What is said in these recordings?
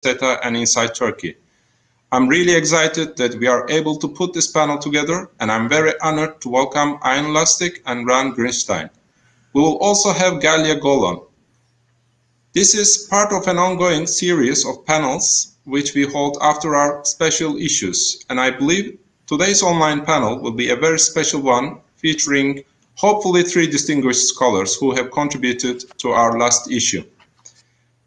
SETA and inside Turkey. I'm really excited that we are able to put this panel together, and I'm very honored to welcome Ian Lustig and Ran Greenstein. We will also have Galia Golan. This is part of an ongoing series of panels which we hold after our special issues, and I believe today's online panel will be a very special one, featuring hopefully 3 distinguished scholars who have contributed to our last issue.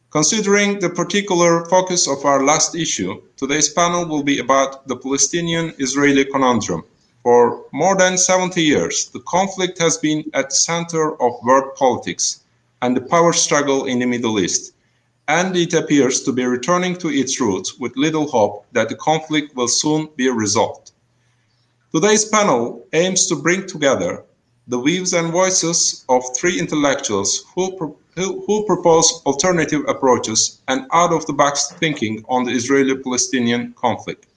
Considering the particular focus of our last issue, today's panel will be about the Palestinian-Israeli conundrum. For more than 70 years, the conflict has been at the center of world politics and the power struggle in the Middle East, and it appears to be returning to its roots with little hope that the conflict will soon be resolved. Today's panel aims to bring together the views and voices of 3 intellectuals who propose alternative approaches and out-of-the-box thinking on the Israeli-Palestinian conflict.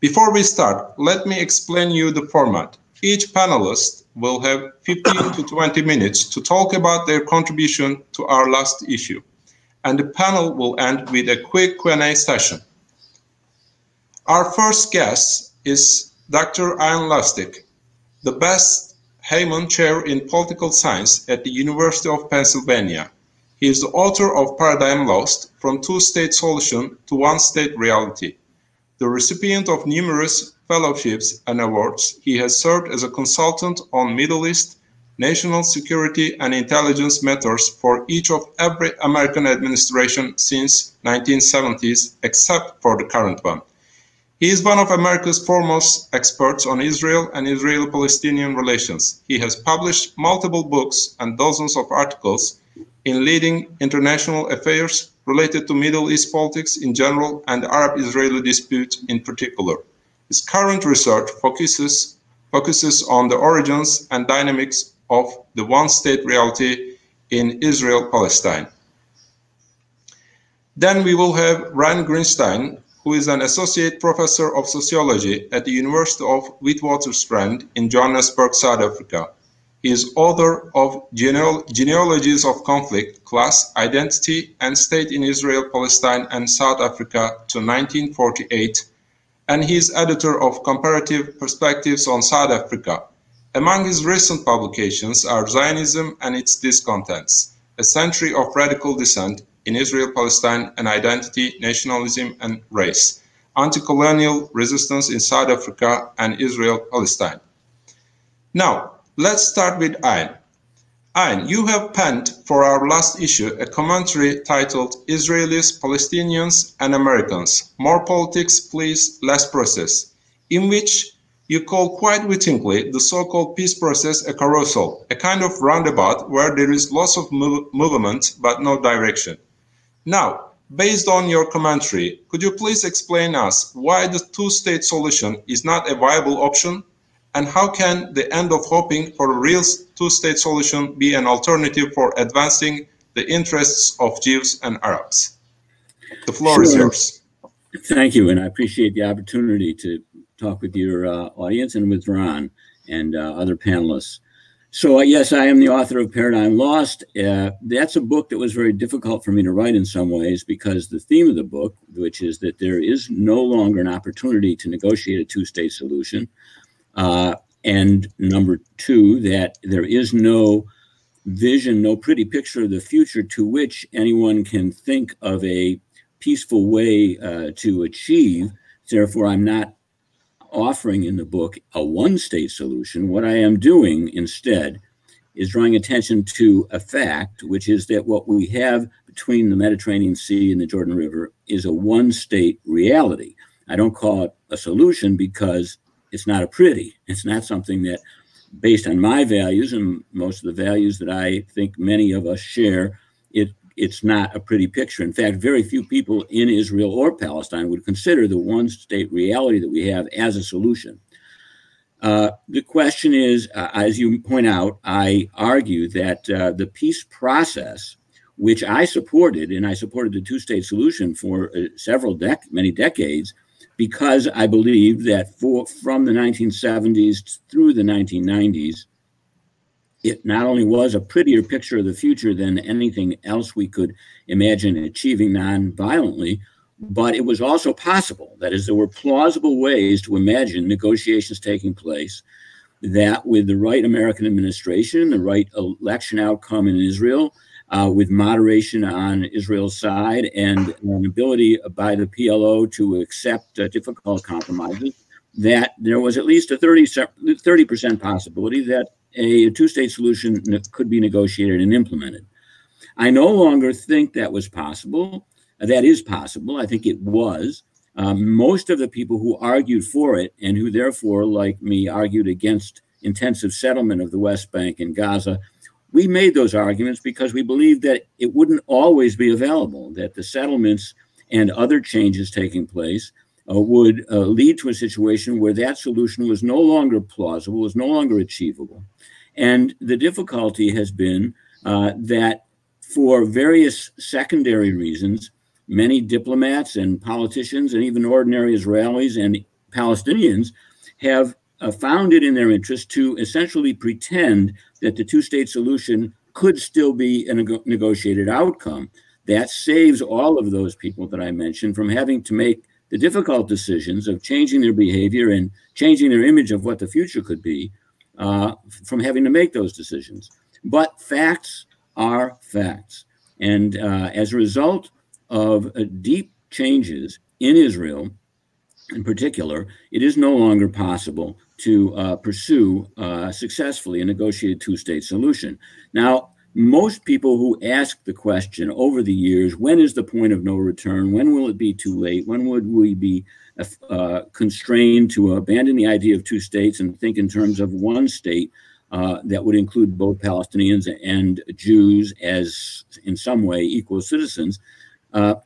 Before we start, let me explain you the format. Each panelist will have 15 to 20 minutes to talk about their contribution to our last issue, and the panel will end with a quick Q&A session. Our first guest is Dr. Ian Lustig, the Best Heyman Chair in Political Science at the University of Pennsylvania. He is the author of Paradigm Lost, From TwoState Solution to OneState Reality. The recipient of numerous fellowships and awards, he has served as a consultant on Middle East, national security and intelligence matters for each of every American administration since 1970s, except for the current one. He is one of America's foremost experts on Israel and Israeli-Palestinian relations. He has published multiple books and dozens of articles in leading international affairs related to Middle East politics in general and the Arab-Israeli dispute in particular. His current research focuses on the origins and dynamics of the one-state reality in Israel-Palestine. Then we will have Ran Greenstein, who is an associate professor of sociology at the University of Witwatersrand in Johannesburg, South Africa. He is author of Genealogies of Conflict, Class, Identity, and State in Israel, Palestine, and South Africa to 1948, and he is editor of Comparative Perspectives on South Africa. Among his recent publications are Zionism and its Discontents, A Century of Radical Dissent in Israel, Palestine, and Identity, Nationalism, and Race, Anti-Colonial Resistance in South Africa and Israel, Palestine. Now, let's start with Ian. Ian, you have penned for our last issue a commentary titled Israelis, Palestinians, and Americans, More Politics, Please, Less Process, in which you call quite wittingly the so-called peace process a carousel, a kind of roundabout where there is lots of movement but no direction. Now, based on your commentary, could you please explain us why the two-state solution is not a viable option, and how can the end of hoping for a real two-state solution be an alternative for advancing the interests of Jews and Arabs? The floor is yours. Thank you, and I appreciate the opportunity to talk with your audience and with Ron and other panelists. So yes, I am the author of Paradigm Lost. That's a book that was very difficult for me to write in some ways because the theme of the book, which is that there is no longer an opportunity to negotiate a two-state solution, and number 2, that there is no vision, no pretty picture of the future to which anyone can think of a peaceful way to achieve. Therefore, I'm not offering in the book a one-state solution. What I am doing instead is drawing attention to a fact, which is that what we have between the Mediterranean Sea and the Jordan River is a one-state reality. I don't call it a solution because it's not a pretty. It's not something that, based on my values and most of the values that I think many of us share, it's not a pretty picture. In fact, very few people in Israel or Palestine would consider the one-state reality that we have as a solution. The question is, as you point out, I argue that the peace process, which I supported, and I supported the two-state solution for many decades, because I believe that from the 1970s through the 1990s, it not only was a prettier picture of the future than anything else we could imagine achieving non-violently, but it was also possible. That is, there were plausible ways to imagine negotiations taking place that with the right American administration, the right election outcome in Israel, with moderation on Israel's side and an ability by the PLO to accept difficult compromises, that there was at least a 30% possibility that a two-state solution could be negotiated and implemented. I no longer think that was possible. That is possible. I think it was. Most of the people who argued for it and who therefore, like me, argued against intensive settlement of the West Bank and Gaza, we made those arguments because we believed that it wouldn't always be available, that the settlements and other changes taking place would lead to a situation where that solution was no longer plausible, was no longer achievable. And the difficulty has been that for various secondary reasons, many diplomats and politicians and even ordinary Israelis and Palestinians have found it in their interest to essentially pretend that the two-state solution could still be a negotiated outcome. That saves all of those people that I mentioned from having to make the difficult decisions of changing their behavior and changing their image of what the future could be, from having to make those decisions. But facts are facts. And as a result of deep changes in Israel, in particular, it is no longer possible to pursue successfully a negotiated two-state solution. Now, most people who ask the question over the years, when is the point of no return? When will it be too late? When would we be constrained to abandon the idea of two states and think in terms of one state that would include both Palestinians and Jews as, in some way, equal citizens, have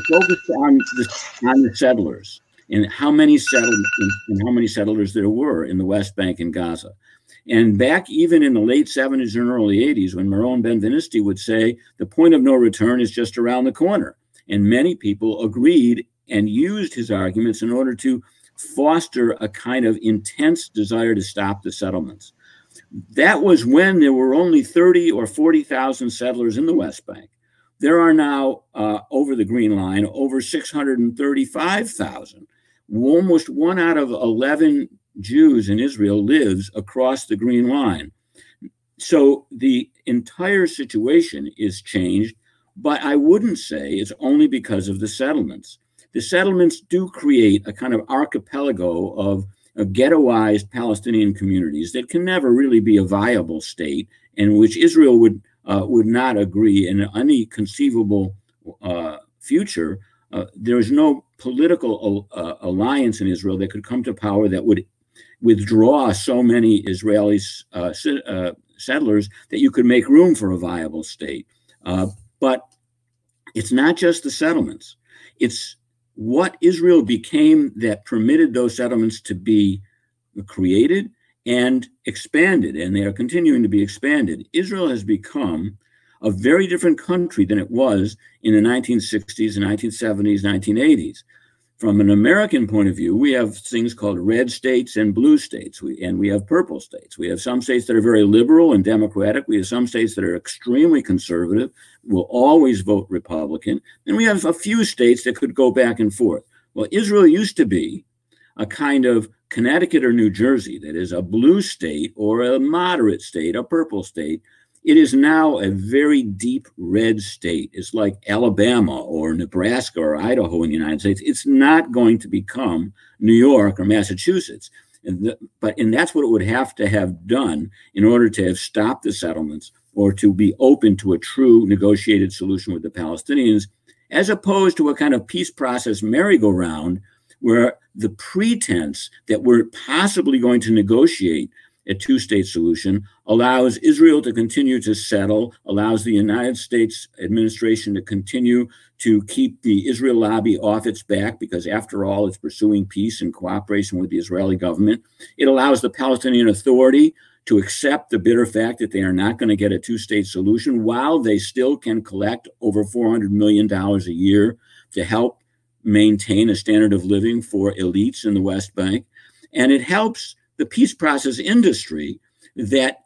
focused on the settlers and how many settlers there were in the West Bank and Gaza. And back even in the late 70s and early 80s, when Meron Ben-Venisti would say, the point of no return is just around the corner. And many people agreed and used his arguments in order to foster a kind of intense desire to stop the settlements. That was when there were only 30 or 40,000 settlers in the West Bank. There are now, over the Green Line, over 635,000. Almost 1 out of 11 Jews in Israel lives across the Green Line. So the entire situation is changed, but I wouldn't say it's only because of the settlements. The settlements do create a kind of archipelago of ghettoized Palestinian communities that can never really be a viable state, and which Israel would not agree in any conceivable future. There is no political alliance in Israel that could come to power that would withdraw so many Israeli settlers that you could make room for a viable state. But it's not just the settlements. It's what Israel became that permitted those settlements to be created and expanded, and they are continuing to be expanded. Israel has become a very different country than it was in the 1960s, 1970s, 1980s. From an American point of view, we have things called red states and blue states, and we have purple states. We have some states that are very liberal and democratic. We have some states that are extremely conservative, will always vote Republican. And we have a few states that could go back and forth. Well, Israel used to be a kind of Connecticut or New Jersey, that is a blue state or a moderate state, a purple state. It is now a very deep red state. It's like Alabama or Nebraska or Idaho in the United States. It's not going to become New York or Massachusetts. And that's what it would have to have done in order to have stopped the settlements or to be open to a true negotiated solution with the Palestinians, as opposed to a kind of peace process merry-go-round where the pretense that we're possibly going to negotiate a two-state solution allows Israel to continue to settle, allows the United States administration to continue to keep the Israel lobby off its back, because after all, it's pursuing peace and cooperation with the Israeli government. It allows the Palestinian Authority to accept the bitter fact that they are not going to get a two-state solution while they still can collect over $400 million a year to help maintain a standard of living for elites in the West Bank. And it helps the peace process industry that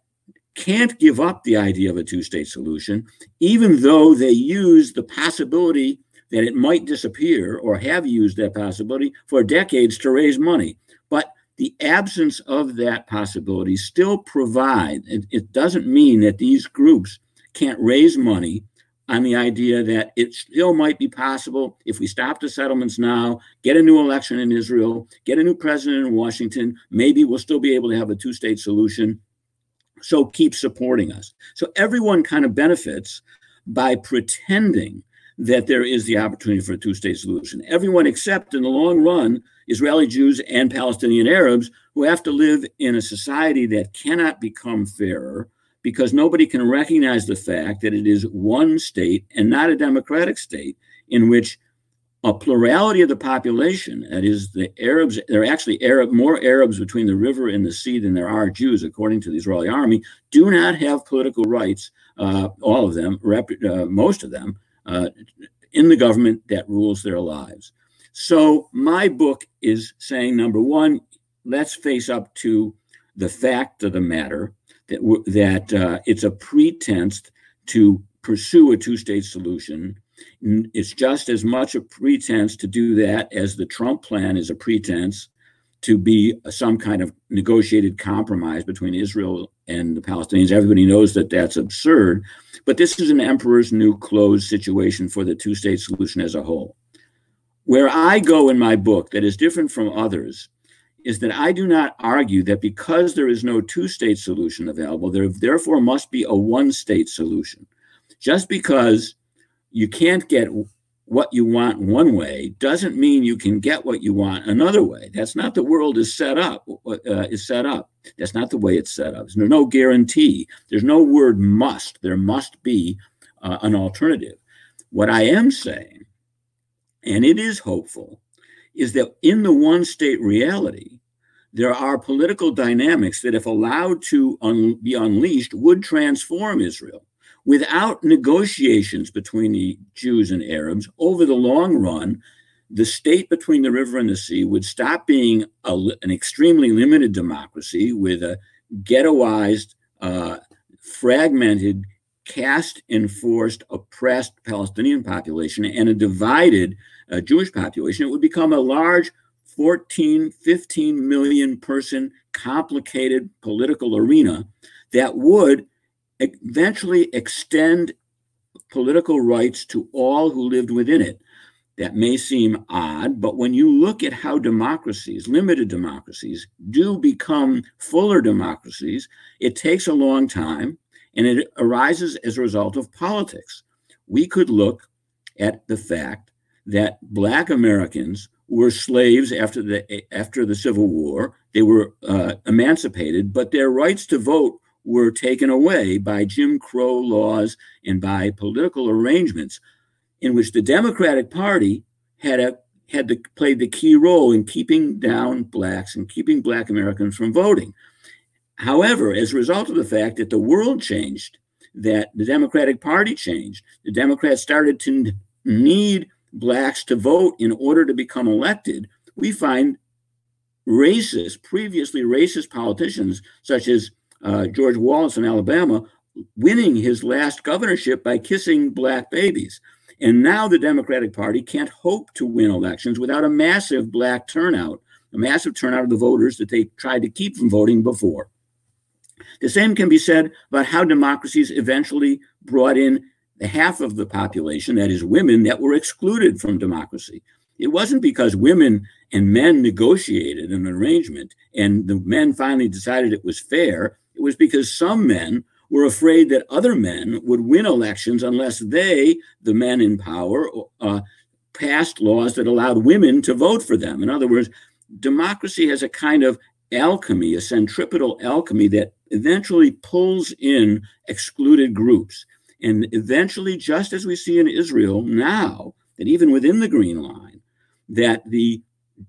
can't give up the idea of a two-state solution, even though they use the possibility that it might disappear, or have used that possibility for decades to raise money. But the absence of that possibility still provides, it doesn't mean that these groups can't raise money on the idea that it still might be possible if we stop the settlements now, get a new election in Israel, get a new president in Washington, maybe we'll still be able to have a two-state solution. So keep supporting us. So everyone kind of benefits by pretending that there is the opportunity for a two-state solution. Everyone except, in the long run, Israeli Jews and Palestinian Arabs, who have to live in a society that cannot become fairer because nobody can recognize the fact that it is one state and not a democratic state in which a plurality of the population, that is the Arabs, there are actually more Arabs between the river and the sea than there are Jews, according to the Israeli army, do not have political rights, all of them, most of them, in the government that rules their lives. So my book is saying, number one, let's face up to the fact of the matter that it's a pretense to pursue a two-state solution. It's just as much a pretense to do that as the Trump plan is a pretense to be some kind of negotiated compromise between Israel and the Palestinians. Everybody knows that that's absurd, but this is an emperor's new clothes situation for the two-state solution as a whole. Where I go in my book that is different from others is that I do not argue that because there is no two-state solution available, there therefore must be a one-state solution. Just because you can't get what you want one way doesn't mean you can get what you want another way. That's not the world is set up. That's not the way it's set up. There's no guarantee. There's no word must. There must be an alternative. What I am saying, and it is hopeful, is that in the one-state reality, there are political dynamics that, if allowed to be unleashed, would transform Israel. Without negotiations between the Jews and Arabs, over the long run, the state between the river and the sea would stop being an extremely limited democracy with a ghettoized, fragmented, caste-enforced, oppressed Palestinian population and a divided Jewish population. It would become a large 14, 15 million person complicated political arena that would eventually extend political rights to all who lived within it. That may seem odd, but when you look at how democracies, limited democracies, do become fuller democracies, it takes a long time, and it arises as a result of politics. We could look at the fact that Black Americans were slaves after the Civil War. They were emancipated, but their rights to vote were taken away by Jim Crow laws and by political arrangements in which the Democratic Party had played the key role in keeping down Blacks and keeping Black Americans from voting. However, as a result of the fact that the world changed, that the Democratic Party changed, the Democrats started to need Blacks to vote in order to become elected, we find previously racist politicians such as George Wallace in Alabama winning his last governorship by kissing Black babies. And now the Democratic Party can't hope to win elections without a massive Black turnout, a massive turnout of the voters that they tried to keep from voting before. The same can be said about how democracies eventually brought in the half of the population, that is women, that were excluded from democracy. It wasn't because women and men negotiated an arrangement and the men finally decided it was fair. It was because some men were afraid that other men would win elections unless they, the men in power, passed laws that allowed women to vote for them. In other words, democracy has a kind of alchemy, a centripetal alchemy that eventually pulls in excluded groups. And eventually, just as we see in Israel now, that even within the Green Line, that the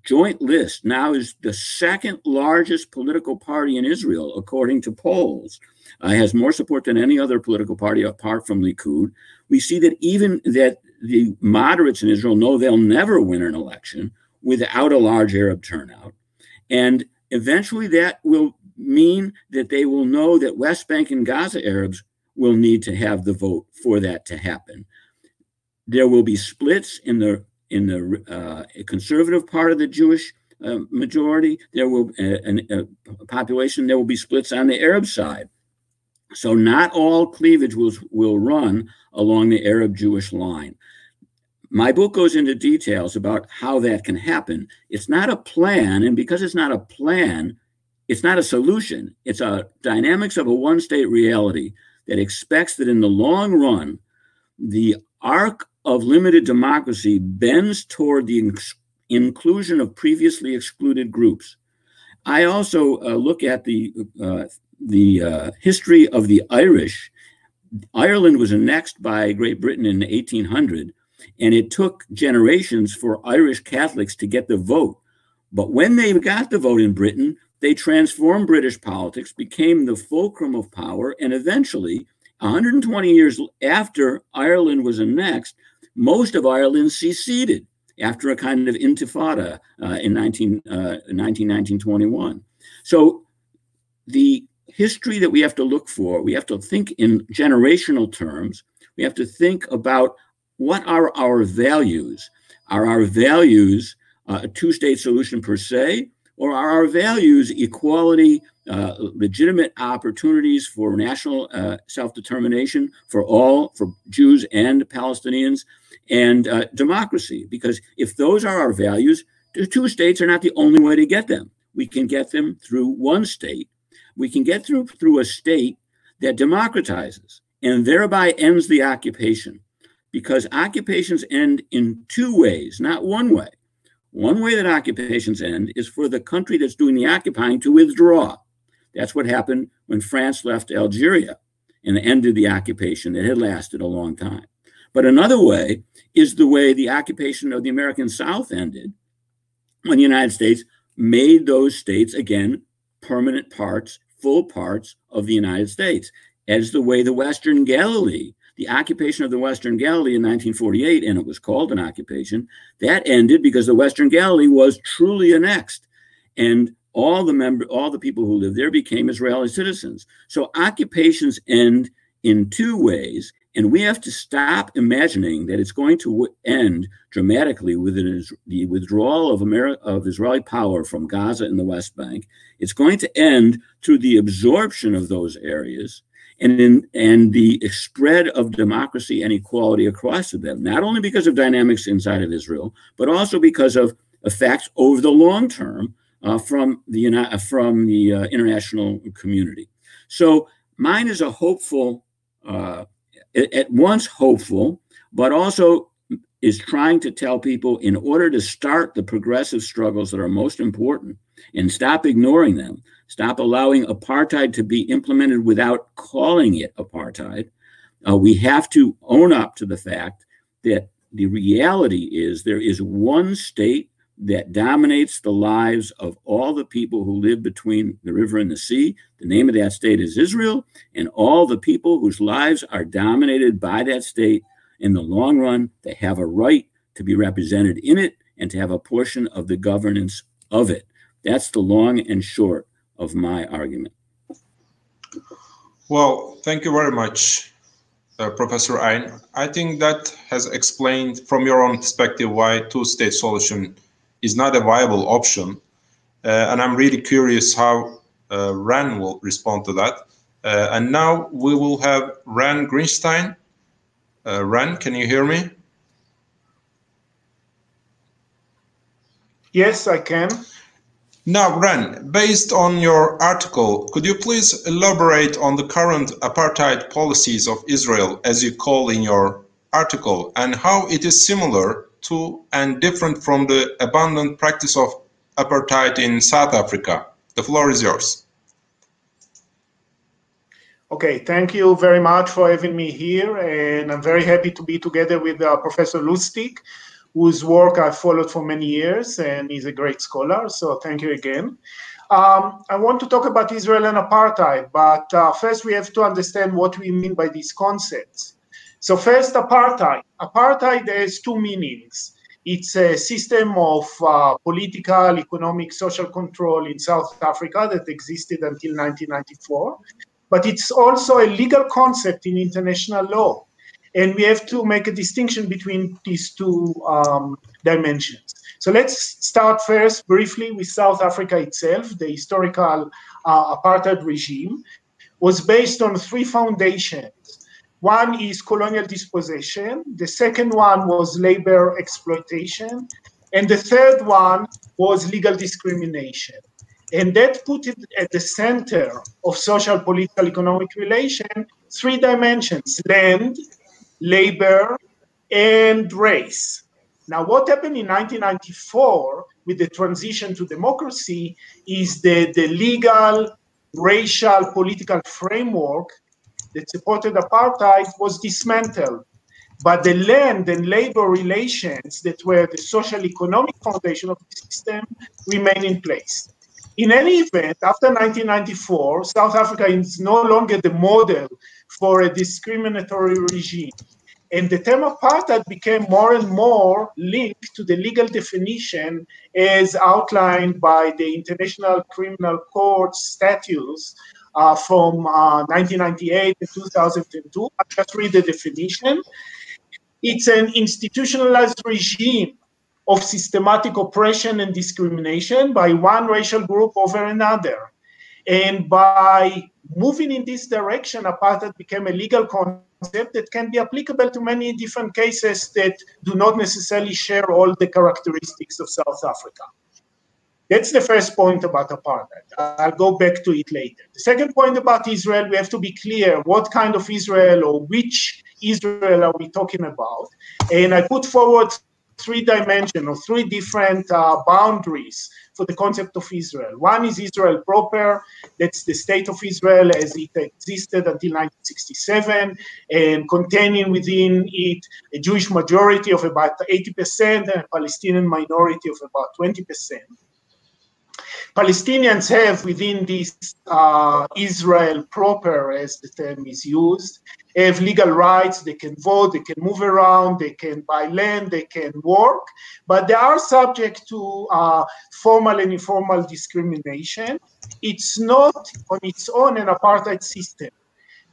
Joint List now is the second largest political party in Israel, according to polls, has more support than any other political party apart from Likud. We see that even that the moderates in Israel know they'll never win an election without a large Arab turnout. And eventually that will mean that they will know that West Bank and Gaza Arabs will need to have the vote for that to happen. There will be splits in the conservative part of the Jewish majority. There will a population. There will be splits on the Arab side. So not all cleavage will run along the Arab-Jewish line. My book goes into details about how that can happen. It's not a plan, and because it's not a plan, it's not a solution. It's a dynamics of a one-state reality that expects that in the long run, the arc of limited democracy bends toward the inclusion of previously excluded groups. I also look at the history of the Irish. Ireland was annexed by Great Britain in 1800, and it took generations for Irish Catholics to get the vote. But when they got the vote in Britain, they transformed British politics, became the fulcrum of power, and eventually, 120 years after Ireland was annexed, most of Ireland seceded after a kind of intifada in 1921. So the history that we have to look for, we have to think in generational terms. We have to think about what are our values. Are our values a two-state solution per se, or are our values equality, legitimate opportunities for national self-determination for all, for Jews and Palestinians, and democracy? Because if those are our values, the two states are not the only way to get them. We can get them through one state. We can get through a state that democratizes and thereby ends the occupation. Because occupations end in two ways, not one way. One way that occupations end is for the country that's doing the occupying to withdraw. That's what happened when France left Algeria and ended the occupation that had lasted a long time. But another way is the way the occupation of the American South ended when the United States made those states, again, permanent parts, full parts of the United States, as the way the Western Galilee, the occupation of the Western Galilee in 1948, and it was called an occupation, that ended because the Western Galilee was truly annexed. And all the people who lived there became Israeli citizens. So occupations end in two ways, and we have to stop imagining that it's going to end dramatically with the withdrawal of Israeli power from Gaza and the West Bank. It's going to end through the absorption of those areas and the spread of democracy and equality across them, not only because of dynamics inside of Israel, but also because of effects over the long term from the international community. So mine is a hopeful, at once hopeful, but also is trying to tell people in order to start the progressive struggles that are most important and stop ignoring them, stop allowing apartheid to be implemented without calling it apartheid, we have to own up to the fact that the reality is there is one state that dominates the lives of all the people who live between the river and the sea. The name of that state is Israel, and all the people whose lives are dominated by that state, in the long run, they have a right to be represented in it and to have a portion of the governance of it. That's the long and short of my argument. Well, thank you very much, Professor Oren. I think that has explained from your own perspective why two-state solution is not a viable option. And I'm really curious how Ran will respond to that. And now we will have Ran Greenstein. Ran, can you hear me? Yes, I can. Now, Ran, based on your article, could you please elaborate on the current apartheid policies of Israel, as you call in your article, and how it is similar to and different from the abundant practice of apartheid in South Africa? The floor is yours. Okay, thank you very much for having me here, and I'm very happy to be together with Professor Lustig, whose work I've followed for many years, and he's a great scholar, so thank you again. I want to talk about Israel and apartheid, but first we have to understand what we mean by these concepts. So first, apartheid. Apartheid has two meanings. It's a system of political, economic, social control in South Africa that existed until 1994, but it's also a legal concept in international law. And we have to make a distinction between these two dimensions. So let's start first briefly with South Africa itself. The historical apartheid regime was based on three foundations. One is colonial dispossession, the second one was labor exploitation, and the third one was legal discrimination. And that put it at the center of social, political, economic relation, three dimensions: land, labor, and race. Now, what happened in 1994 with the transition to democracy is that the legal, racial, political framework that supported apartheid was dismantled. But the land and labor relations that were the social economic foundation of the system remain in place. In any event, after 1994, South Africa is no longer the model for a discriminatory regime. And the term apartheid became more and more linked to the legal definition as outlined by the International Criminal Court statutes from 1998 and 2002. I'll just read the definition. It's an institutionalized regime of systematic oppression and discrimination by one racial group over another. And by moving in this direction, apartheid became a legal concept that can be applicable to many different cases that do not necessarily share all the characteristics of South Africa. That's the first point about apartheid. I'll go back to it later. The second point about Israel, we have to be clear what kind of Israel or which Israel are we talking about. And I put forward three dimensions or three different boundaries for the concept of Israel. One is Israel proper. That's the state of Israel as it existed until 1967, and containing within it a Jewish majority of about 80% and a Palestinian minority of about 20%. Palestinians have within this Israel proper, as the term is used, have legal rights. They can vote, they can move around, they can buy land, they can work, but they are subject to formal and informal discrimination. It's not on its own an apartheid system,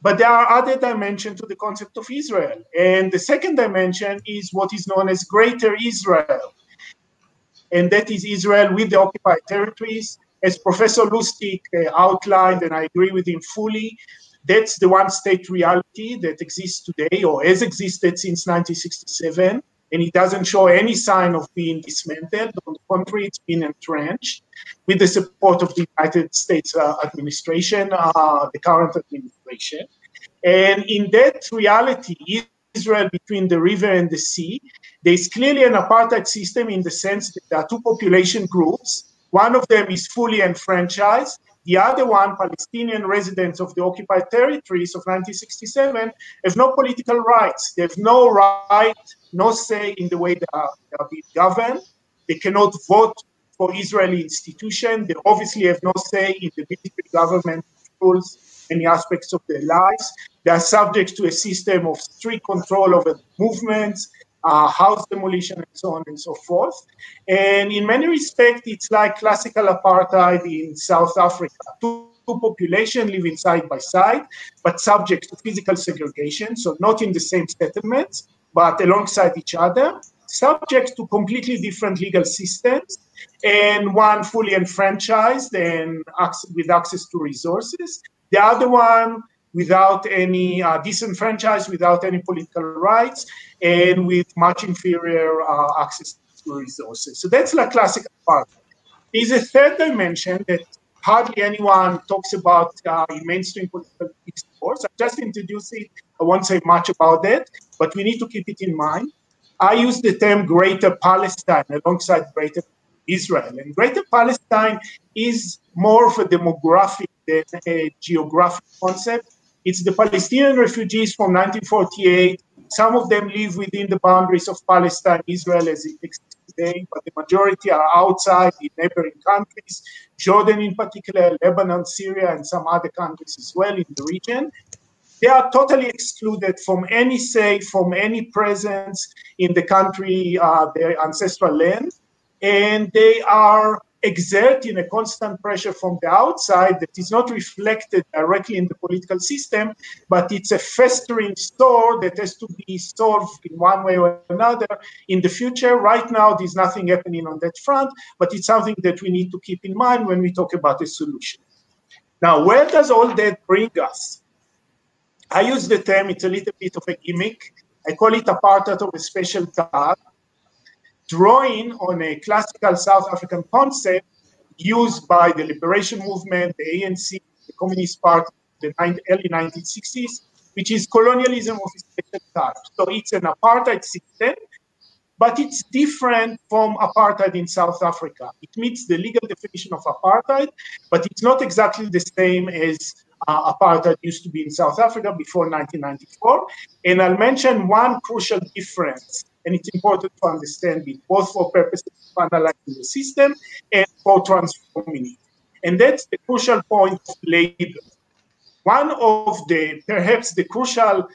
but there are other dimensions to the concept of Israel. And the second dimension is what is known as Greater Israel. And that is Israel with the occupied territories. As Professor Lustig outlined, and I agree with him fully, that's the one-state reality that exists today or has existed since 1967, and it doesn't show any sign of being dismantled. On the contrary, it's been entrenched with the support of the United States administration, the current administration. And in that reality, Israel between the river and the sea, there's clearly an apartheid system in the sense that there are two population groups. One of them is fully enfranchised. The other one, Palestinian residents of the occupied territories of 1967, have no political rights. They have no right, no say in the way they are being governed. They cannot vote for Israeli institutions. They obviously have no say in the military government rules, many aspects of their lives. They are subject to a system of strict control over movements, house demolition, and so on and so forth. And in many respects, it's like classical apartheid in South Africa. Two populations living side by side, but subject to physical segregation, so not in the same settlements, but alongside each other, subject to completely different legal systems, and one fully enfranchised and with access to resources. The other one without any disenfranchised, without any political rights, and with much inferior access to resources. So that's like classical apartheid. There's a third dimension that hardly anyone talks about in mainstream political discourse. I just introduced it. I won't say much about that, but we need to keep it in mind. I use the term Greater Palestine alongside Greater Israel. And Greater Palestine is more of a demographic than a geographic concept. It's the Palestinian refugees from 1948. Some of them live within the boundaries of Palestine, Israel as it exists today, but the majority are outside in neighboring countries, Jordan in particular, Lebanon, Syria, and some other countries as well in the region. They are totally excluded from any say, from any presence in the country, their ancestral land, and they are exerting a constant pressure from the outside that is not reflected directly in the political system, but it's a festering sore that has to be solved in one way or another in the future. Right now, there's nothing happening on that front, but it's something that we need to keep in mind when we talk about a solution. Now, where does all that bring us? I use the term, it's a little bit of a gimmick. I call it apartheid of a special type, drawing on a classical South African concept used by the liberation movement, the ANC, the Communist Party, the early 1960s, which is colonialism of a special type. So it's an apartheid system, but it's different from apartheid in South Africa. It meets the legal definition of apartheid, but it's not exactly the same as apartheid used to be in South Africa before 1994. And I'll mention one crucial difference, and it's important to understand it, both for purposes of analyzing the system and for transforming it. And that's the crucial point of labor. One of the, perhaps the crucial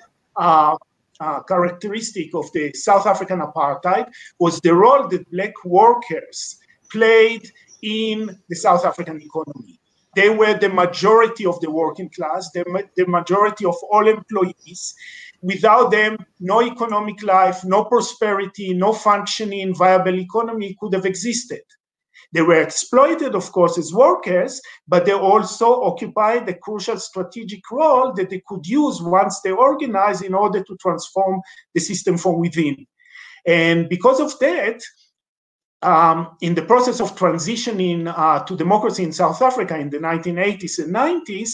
characteristic of the South African apartheid was the role that Black workers played in the South African economy. They were the majority of the working class, the majority of all employees. Without them, no economic life, no prosperity, no functioning, viable economy could have existed. They were exploited, of course, as workers, but they also occupied a crucial strategic role that they could use once they organized in order to transform the system from within. And because of that, in the process of transitioning to democracy in South Africa in the 1980s and 90s,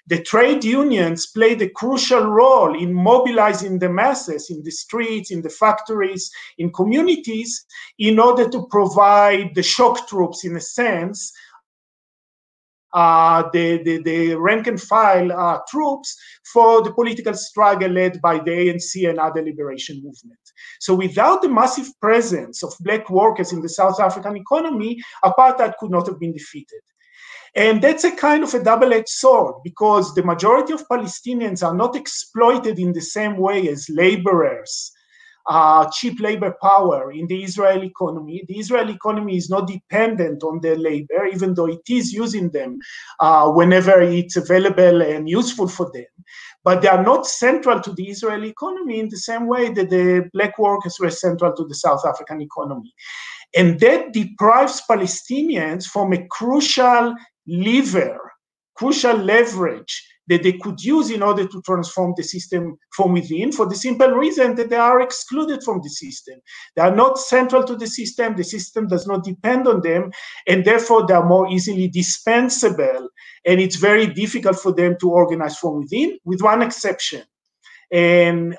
the trade unions played a crucial role in mobilizing the masses in the streets, in the factories, in communities, in order to provide the shock troops, in a sense, the rank and file troops for the political struggle led by the ANC and other liberation movement. So without the massive presence of Black workers in the South African economy, apartheid could not have been defeated. And that's a kind of a double-edged sword, because the majority of Palestinians are not exploited in the same way as laborers, cheap labor power in the Israeli economy. The Israeli economy is not dependent on their labor, even though it is using them whenever it's available and useful for them. But they are not central to the Israeli economy in the same way that the Black workers were central to the South African economy. And that deprives Palestinians from a crucial lever, crucial leverage that they could use in order to transform the system from within, for the simple reason that they are excluded from the system. They are not central to the system does not depend on them, and therefore they are more easily dispensable, and it's very difficult for them to organize from within, with one exception. And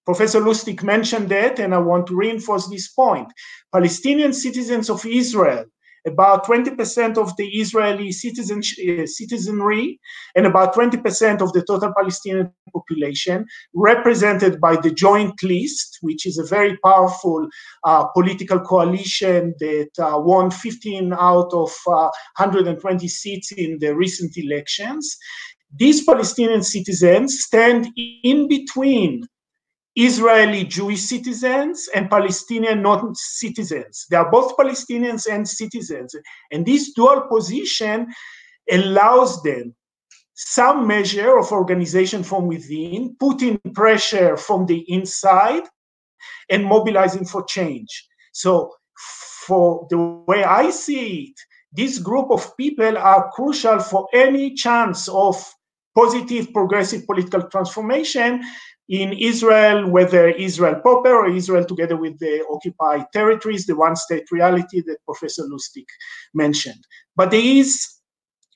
Professor Lustig mentioned that, and I want to reinforce this point. Palestinian citizens of Israel, about 20% of the Israeli citizenry and about 20% of the total Palestinian population, represented by the Joint List, which is a very powerful political coalition that won 15 out of 120 seats in the recent elections. These Palestinian citizens stand in between Israeli Jewish citizens and Palestinian non-citizens. They are both Palestinians and citizens. And this dual position allows them some measure of organization from within, putting pressure from the inside, and mobilizing for change. So for the way I see it, this group of people are crucial for any chance of positive, progressive political transformation in Israel, whether Israel proper or Israel together with the occupied territories, the one-state reality that Professor Lustig mentioned. But there is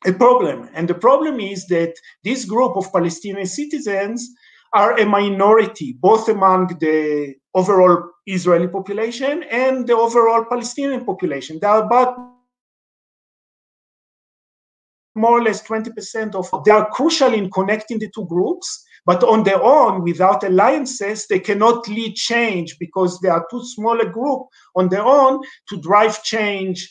a problem, and the problem is that this group of Palestinian citizens are a minority, both among the overall Israeli population and the overall Palestinian population. They are about more or less 20% of, they are crucial in connecting the two groups, but on their own, without alliances, they cannot lead change because they are too small a group on their own to drive change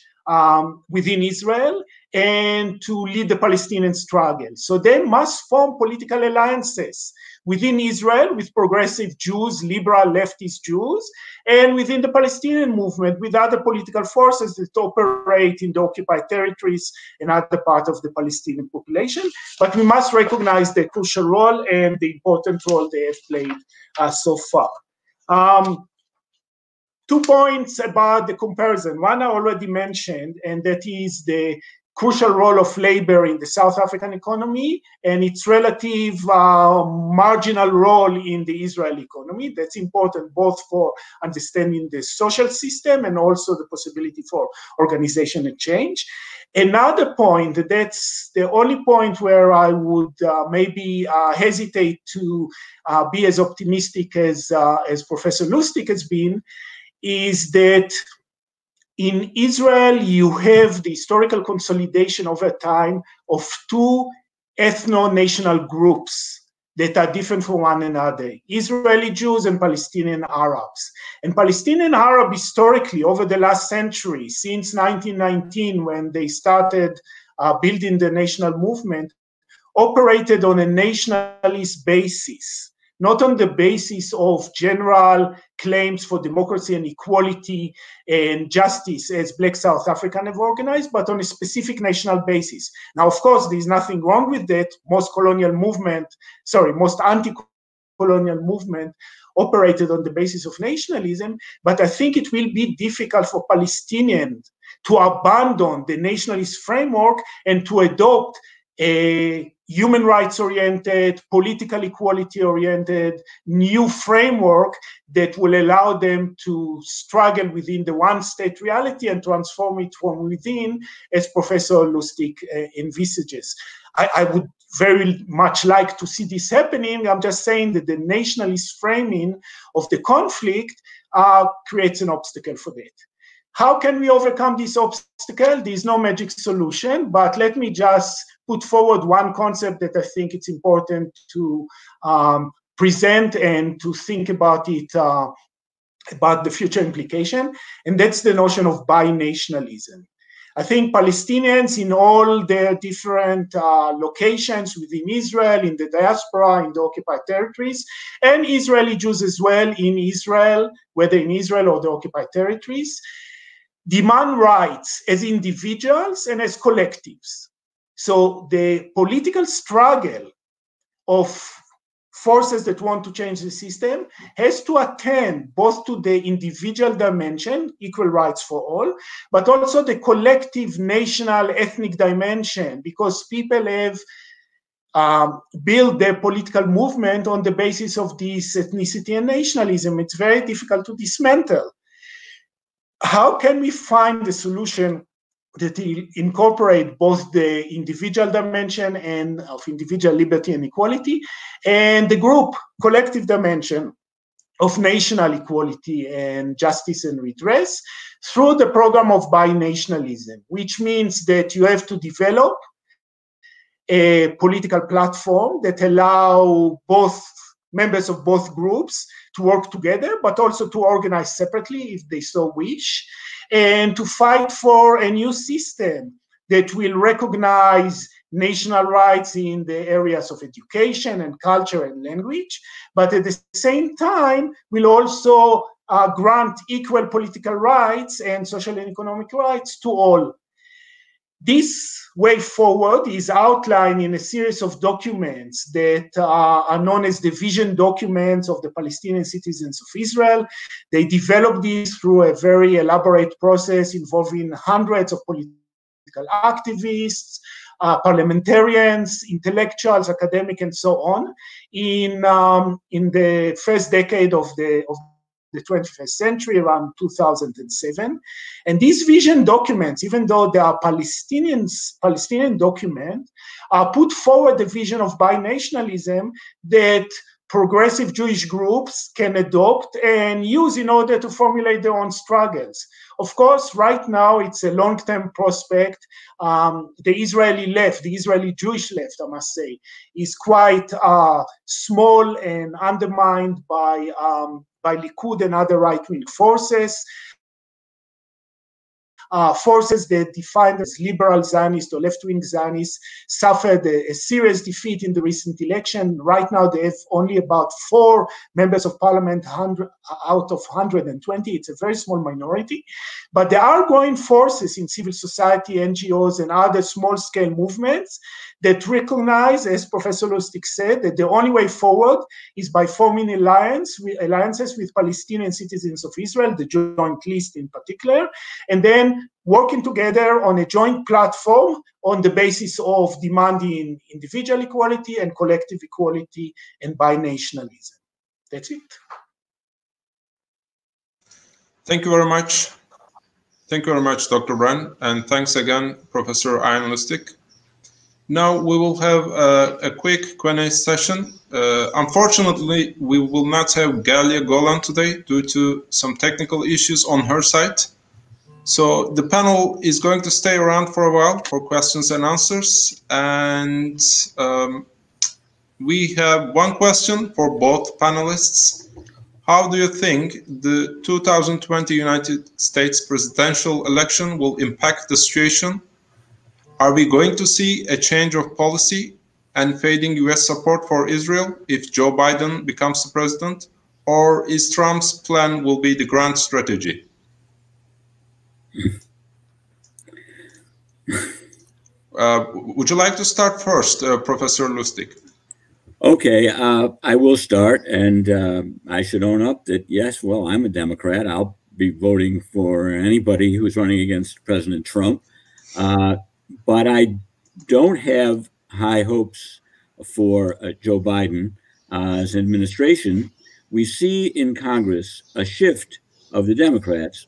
within Israel and to lead the Palestinian struggle. So they must form political alliances within Israel with progressive Jews, liberal leftist Jews, and within the Palestinian movement with other political forces that operate in the occupied territories and other part of the Palestinian population. But we must recognize the crucial role and the important role they have played so far. 2 points about the comparison. One I already mentioned, and that is the crucial role of labor in the South African economy and its relative marginal role in the Israeli economy. That's important both for understanding the social system and also the possibility for organization and change. Another point, that's the only point where I would maybe hesitate to be as optimistic as Professor Lustig has been, is that in Israel, you have the historical consolidation over time of two ethno-national groups that are different from one another, Israeli Jews and Palestinian Arabs. And Palestinian Arab historically, over the last century, since 1919, when they started building the national movement, operated on a nationalist basis, not on the basis of general claims for democracy and equality and justice as Black South African have organized, but on a specific national basis. Now, of course, there's nothing wrong with that. Most anti-colonial movement operated on the basis of nationalism, but I think it will be difficult for Palestinians to abandon the nationalist framework and to adopt a human rights-oriented, political equality-oriented, new framework that will allow them to struggle within the one-state reality and transform it from within, as Professor Lustig envisages. I would very much like to see this happening. I'm just saying that the nationalist framing of the conflict creates an obstacle for that. How can we overcome this obstacle? There's no magic solution, but let me just put forward one concept that I think it's important to present and to think about it, about the future implication, and that's the notion of binationalism. I think Palestinians in all their different locations within Israel, in the diaspora, in the occupied territories, and Israeli Jews as well in Israel, whether in Israel or the occupied territories, demand rights as individuals and as collectives. So the political struggle of forces that want to change the system has to attend both to the individual dimension, equal rights for all, but also the collective national ethnic dimension, because people have built their political movement on the basis of this ethnicity and nationalism. It's very difficult to dismantle. How can we find a solution that incorporate both the individual dimension and of individual liberty and equality and the group collective dimension of national equality and justice and redress through the program of binationalism, which means that you have to develop a political platform that allow both members of both groups to work together, but also to organize separately if they so wish, and to fight for a new system that will recognize national rights in the areas of education and culture and language, but at the same time will also grant equal political rights and social and economic rights to all. This way forward is outlined in a series of documents that are known as the vision documents of the Palestinian citizens of Israel. They developed these through a very elaborate process involving hundreds of political activists, parliamentarians, intellectuals, academics, and so on in the first decade of the 21st century, around 2007. And these vision documents, even though they are Palestinian documents, put forward the vision of binationalism that progressive Jewish groups can adopt and use in order to formulate their own struggles. Of course, right now it's a long-term prospect. The Israeli left, the Israeli Jewish left, I must say, is quite small and undermined by Likud and other right-wing forces. forces that defined as liberal Zionists or left-wing Zionists suffered a serious defeat in the recent election. Right now, they have only about 4 members of parliament out of 120. It's a very small minority. But there are growing forces in civil society, NGOs, and other small-scale movements that recognize, as Professor Lustig said, that the only way forward is by forming alliances with Palestinian citizens of Israel, the Joint List in particular, and then working together on a joint platform on the basis of demanding individual equality and collective equality and binationalism. That's it. Thank you very much. Thank you very much, Dr. Oren, and thanks again, Professor Ayn Lustig. Now we will have a quick Q&A session. Unfortunately, we will not have Galia Golan today due to some technical issues on her side. So the panel is going to stay around for a while for questions and answers. And we have one question for both panelists. How do you think the 2020 United States presidential election will impact the situation? Are we going to see a change of policy and fading US support for Israel if Joe Biden becomes the president? Or is Trump's plan will be the grand strategy? Would you like to start first, Professor Lustig? Okay, I will start, and I should own up that, yes, well, I'm a Democrat. I'll be voting for anybody who's running against President Trump. But I don't have high hopes for Joe Biden as administration. We see in Congress a shift of the Democrats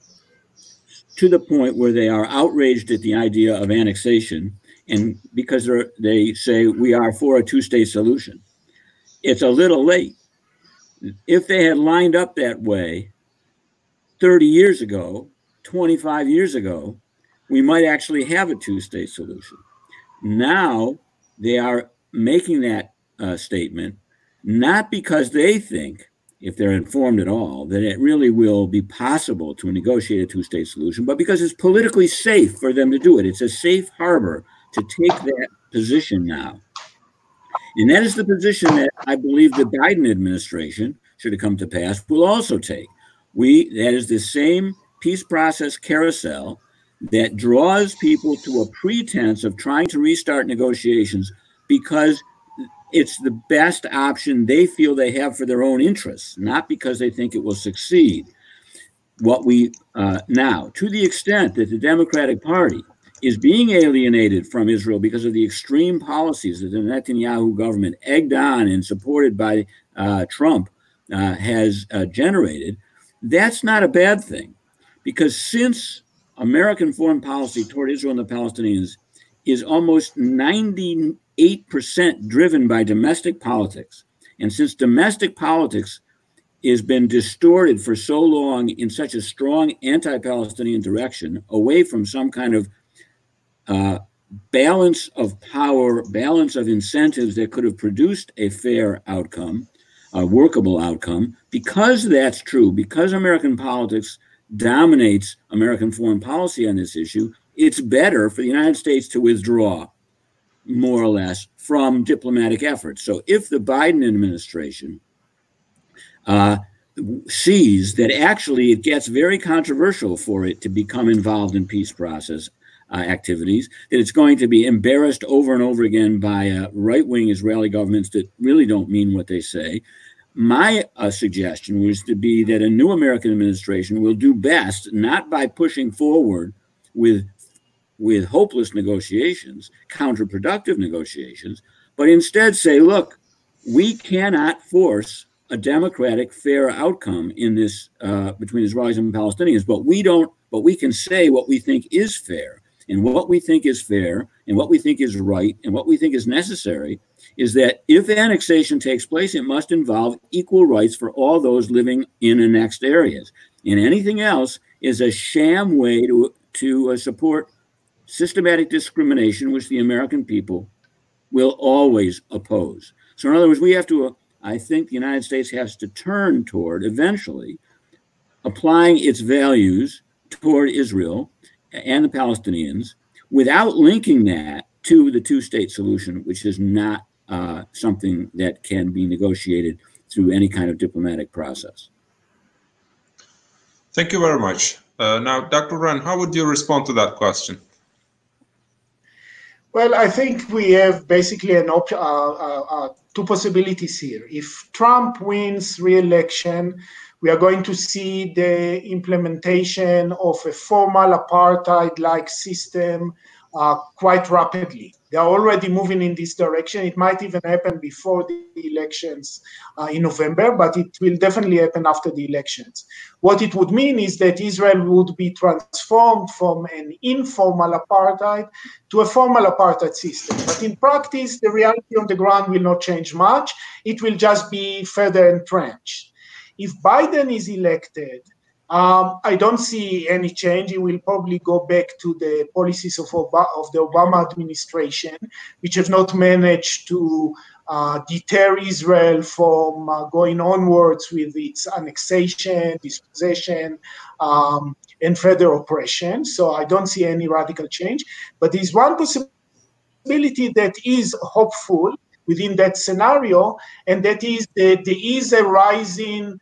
to the point where they are outraged at the idea of annexation, and because they say we are for a two-state solution. It's a little late. If they had lined up that way 30 years ago, 25 years ago, we might actually have a two-state solution. Now they are making that statement, not because they think, if they're informed at all, that it really will be possible to negotiate a two-state solution, but because it's politically safe for them to do it. It's a safe harbor to take that position now. And that is the position that I believe the Biden administration, should it come to pass, will also take. That is the same peace process carousel that draws people to a pretense of trying to restart negotiations because it's the best option they feel they have for their own interests, not because they think it will succeed. Now, to the extent that the Democratic Party is being alienated from Israel because of the extreme policies that the Netanyahu government, egged on and supported by Trump, has generated, that's not a bad thing. Because since American foreign policy toward Israel and the Palestinians is almost 98% driven by domestic politics, and since domestic politics has been distorted for so long in such a strong anti-Palestinian direction, away from some kind of balance of power, balance of incentives that could have produced a fair outcome, a workable outcome, because that's true, because American politics dominates American foreign policy on this issue, it's better for the United States to withdraw, more or less, from diplomatic efforts. So if the Biden administration sees that actually it gets very controversial for it to become involved in peace process activities, that it's going to be embarrassed over and over again by right-wing Israeli governments that really don't mean what they say, my suggestion was to be that a new American administration will do best not by pushing forward with hopeless negotiations, counterproductive negotiations, but instead say, look, we cannot force a democratic, fair outcome in this between Israelis and Palestinians, but we can say what we think is fair. And what we think is fair and what we think is right and what we think is necessary is that if annexation takes place, it must involve equal rights for all those living in annexed areas. And anything else is a sham way to support systematic discrimination, which the American people will always oppose. So in other words, we have to, I think the United States has to turn toward, eventually, applying its values toward Israel and the Palestinians without linking that to the two-state solution, which is not something that can be negotiated through any kind of diplomatic process. Thank you very much. Now, Dr. Oren, how would you respond to that question? Well, I think we have basically two possibilities here. If Trump wins re-election, we are going to see the implementation of a formal apartheid-like system quite rapidly. They are already moving in this direction. It might even happen before the elections in November, but it will definitely happen after the elections. What it would mean is that Israel would be transformed from an informal apartheid to a formal apartheid system. But in practice, the reality on the ground will not change much. It will just be further entrenched. If Biden is elected, I don't see any change. He will probably go back to the policies of the Obama administration, which have not managed to deter Israel from going onwards with its annexation, dispossession, and further oppression. So I don't see any radical change. But there's one possibility that is hopeful within that scenario, and that is that there is a rising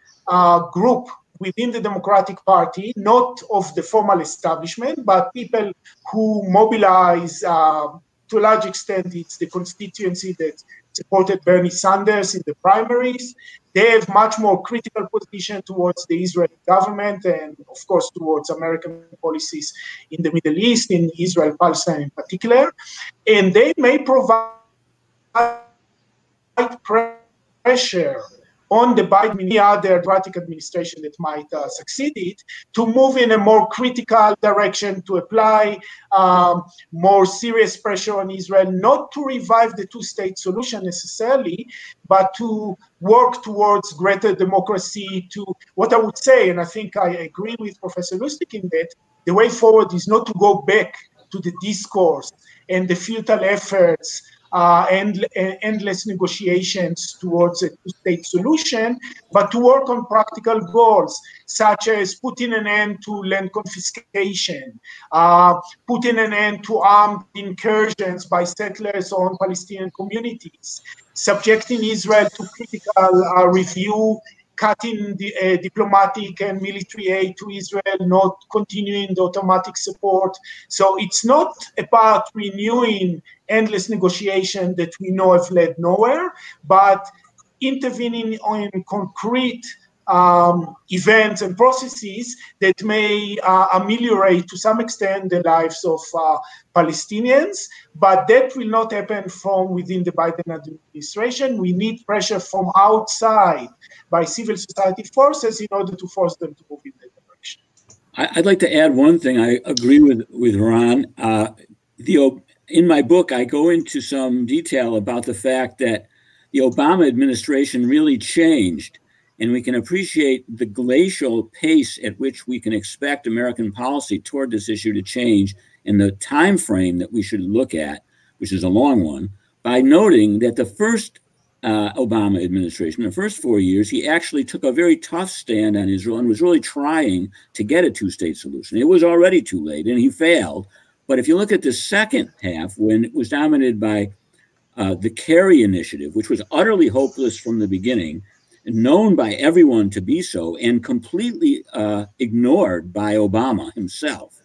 group within the Democratic Party, not of the formal establishment, but people who mobilize, to a large extent, it's the constituency that supported Bernie Sanders in the primaries. They have much more critical position towards the Israeli government and, of course, towards American policies in the Middle East, in Israel, Palestine in particular. And they may provide pressure on the Biden and the other Democratic administration that might succeed it, to move in a more critical direction, to apply more serious pressure on Israel, not to revive the two-state solution necessarily, but to work towards greater democracy, to what I would say, and I think I agree with Professor Lustig in that, the way forward is not to go back to the discourse and the futile efforts and endless negotiations towards a two-state solution, but to work on practical goals, such as putting an end to land confiscation, putting an end to armed incursions by settlers on Palestinian communities, subjecting Israel to critical review, cutting the diplomatic and military aid to Israel, not continuing the automatic support. So it's not about renewing endless negotiation that we know have led nowhere, but intervening on concrete events and processes that may ameliorate to some extent the lives of Palestinians, but that will not happen from within the Biden administration. We need pressure from outside by civil society forces in order to force them to move in that direction. I'd like to add one thing. I agree with Ron. In my book, I go into some detail about the fact that the Obama administration really changed, and we can appreciate the glacial pace at which we can expect American policy toward this issue to change and the time frame that we should look at, which is a long one, by noting that the first Obama administration, the first 4 years, he actually took a very tough stand on Israel and was really trying to get a two-state solution. It was already too late, and he failed. But if you look at the second half, when it was dominated by the Kerry initiative, which was utterly hopeless from the beginning, known by everyone to be so, and completely ignored by Obama himself,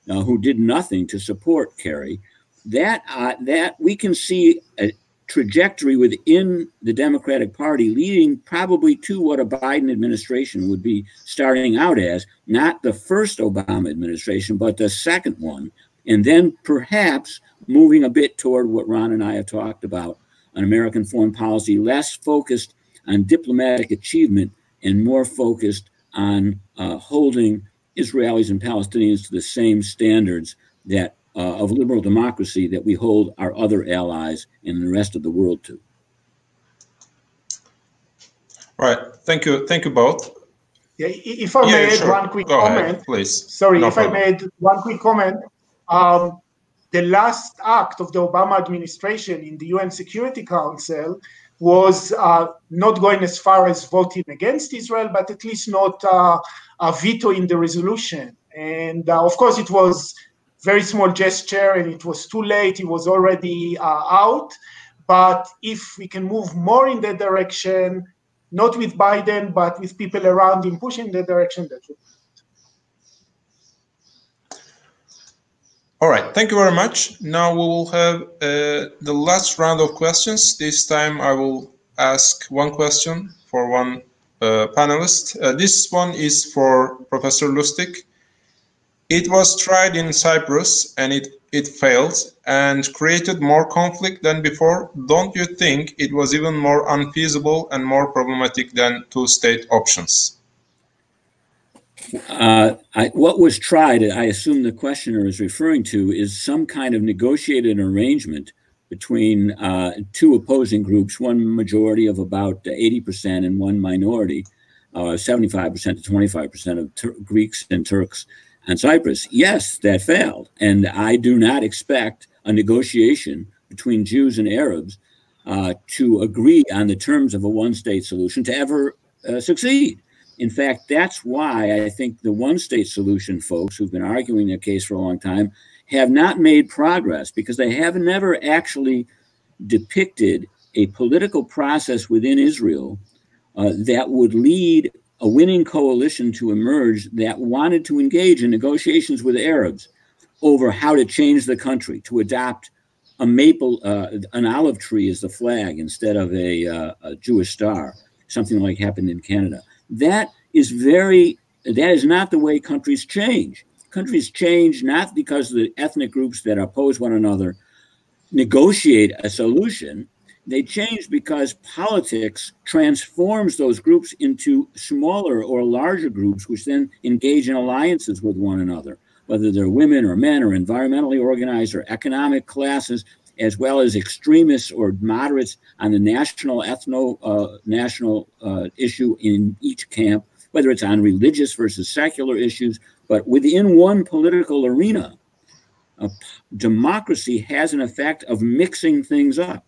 who did nothing to support Kerry, that we can see a trajectory within the Democratic Party leading probably to what a Biden administration would be starting out as, not the first Obama administration, but the second one, and then perhaps moving a bit toward what Ron and I have talked about, an American foreign policy less focused on diplomatic achievement and more focused on holding Israelis and Palestinians to the same standards that of liberal democracy that we hold our other allies and the rest of the world to. Right. Thank you both. Yeah, if I may add one quick comment, ahead, please. Sorry, if I made one quick comment. The last act of the Obama administration in the UN Security Council was not going as far as voting against Israel, but at least not vetoing the resolution. And of course, it was very small gesture, and it was too late. It was already out. But if we can move more in that direction, not with Biden, but with people around him pushing that direction, that would. All right, thank you very much. Now we will have the last round of questions. This time I will ask one question for one panelist. This one is for Professor Lustig. It was tried in Cyprus and it failed and created more conflict than before. Don't you think it was even more unfeasible and more problematic than two-state options? What was tried, I assume the questioner is referring to, is some kind of negotiated arrangement between two opposing groups, one majority of about 80% and one minority, 75% to 25% of Greeks and Turks and Cyprus. Yes, that failed. And I do not expect a negotiation between Jews and Arabs to agree on the terms of a one-state solution to ever succeed. In fact, that's why I think the one-state solution folks who've been arguing their case for a long time have not made progress, because they have never actually depicted a political process within Israel that would lead a winning coalition to emerge that wanted to engage in negotiations with Arabs over how to change the country, to adopt a maple, an olive tree as the flag instead of a Jewish star, something like happened in Canada. That is not the way countries change. Countries change not because the ethnic groups that oppose one another negotiate a solution. They change because politics transforms those groups into smaller or larger groups, which then engage in alliances with one another, whether they're women or men or environmentally organized or economic classes, as well as extremists or moderates on the national issue in each camp, whether it's on religious versus secular issues. But within one political arena, democracy has an effect of mixing things up,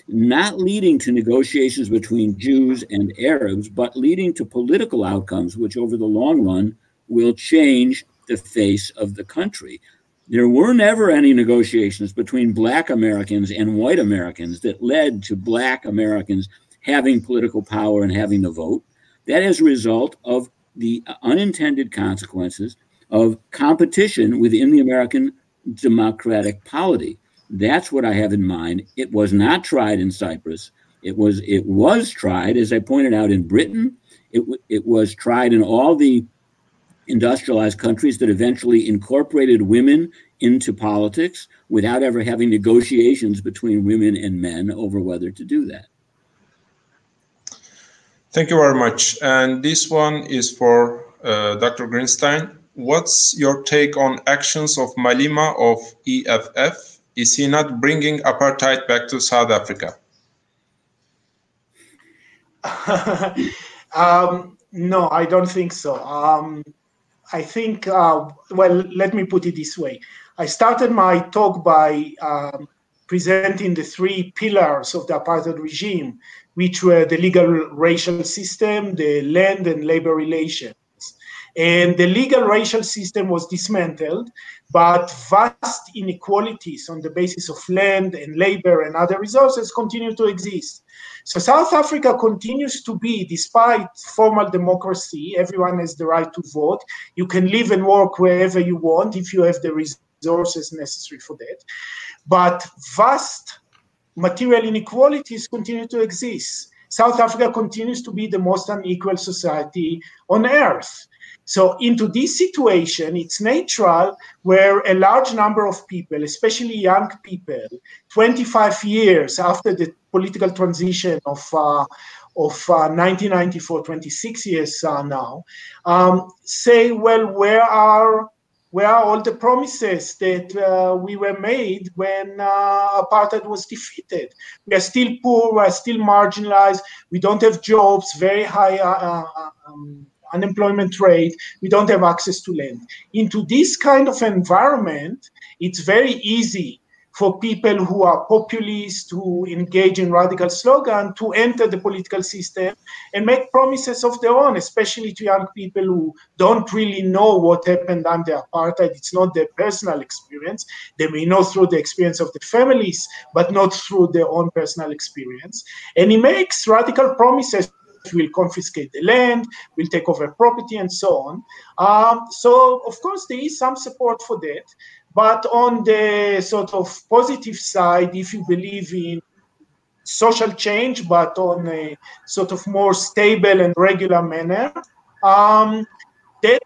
not leading to negotiations between Jews and Arabs, but leading to political outcomes, which over the long run will change the face of the country. There were never any negotiations between Black Americans and white Americans that led to Black Americans having political power and having the vote. That is a result of the unintended consequences of competition within the American democratic polity. That's what I have in mind. It was not tried in Cyprus. It was tried, as I pointed out, in Britain. It was tried in all the industrialized countries that eventually incorporated women into politics without ever having negotiations between women and men over whether to do that. Thank you very much. And this one is for Dr. Greenstein. What's your take on actions of Malema of EFF? Is he not bringing apartheid back to South Africa? No, I don't think so. I think, well, let me put it this way. I started my talk by presenting the three pillars of the apartheid regime, which were the legal racial system, the land and labor relations. And the legal racial system was dismantled, but vast inequalities on the basis of land and labor and other resources continue to exist. So South Africa continues to be, despite formal democracy, everyone has the right to vote. You can live and work wherever you want if you have the resources necessary for that. But vast material inequalities continue to exist. South Africa continues to be the most unequal society on earth. So into this situation, it's natural where a large number of people, especially young people, 25 years after the political transition of 1994, 26 years now, say, well, where are all the promises that we were made when apartheid was defeated? We are still poor, we are still marginalized, we don't have jobs, very high unemployment rate, we don't have access to land. Into this kind of environment, it's very easy for people who are populist, who engage in radical slogan, to enter the political system and make promises of their own, especially to young people who don't really know what happened under apartheid. It's not their personal experience. They may know through the experience of the families, but not through their own personal experience. And he makes radical promises. Will confiscate the land, will take over property, and so on. So, of course, there is some support for that. But on the sort of positive side, if you believe in social change, but on a sort of more stable and regular manner, that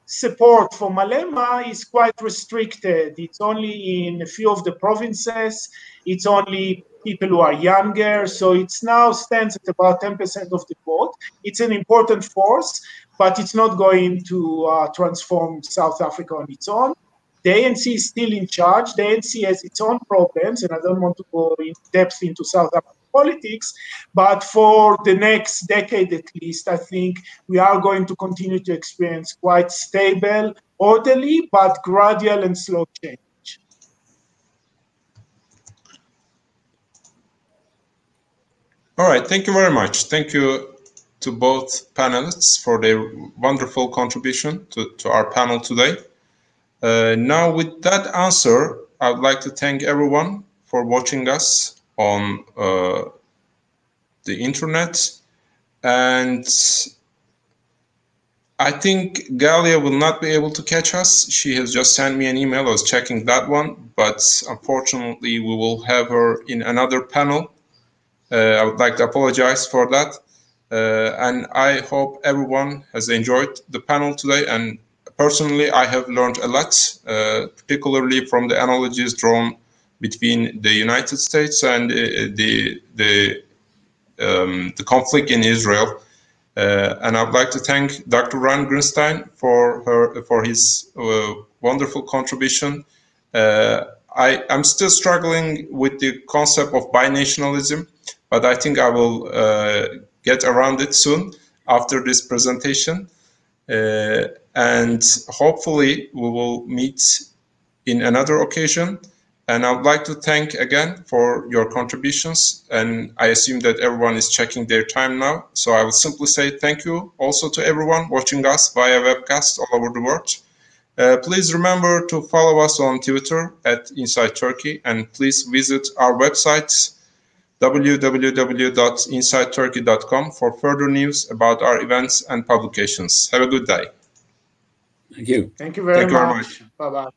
support for Malema is quite restricted. It's only in a few of the provinces. It's only people who are younger. So it's now stands at about 10% of the vote. It's an important force, but it's not going to transform South Africa on its own. The ANC is still in charge. The ANC has its own problems, and I don't want to go in depth into South African politics, but for the next decade at least, I think we are going to continue to experience quite stable, orderly, but gradual and slow change. All right, thank you very much. Thank you to both panelists for their wonderful contribution to our panel today. Now, with that answer, I would like to thank everyone for watching us on the internet. And I think Galia will not be able to catch us. She has just sent me an email. I was checking that one, but unfortunately, we will have her in another panel. I would like to apologize for that. And I hope everyone has enjoyed the panel today. And personally, I have learned a lot, particularly from the analogies drawn between the United States and the conflict in Israel. And I'd like to thank Dr. Ran Greenstein for his wonderful contribution. I'm still struggling with the concept of binationalism, but I think I will get around it soon after this presentation. And hopefully we will meet in another occasion. And I would like to thank again for your contributions. And I assume that everyone is checking their time now. So I will simply say thank you also to everyone watching us via webcast all over the world. Please remember to follow us on Twitter @InsideTurkey, and please visit our website www.insideturkey.com for further news about our events and publications. Have a good day. Thank you. Thank you very much. Bye-bye.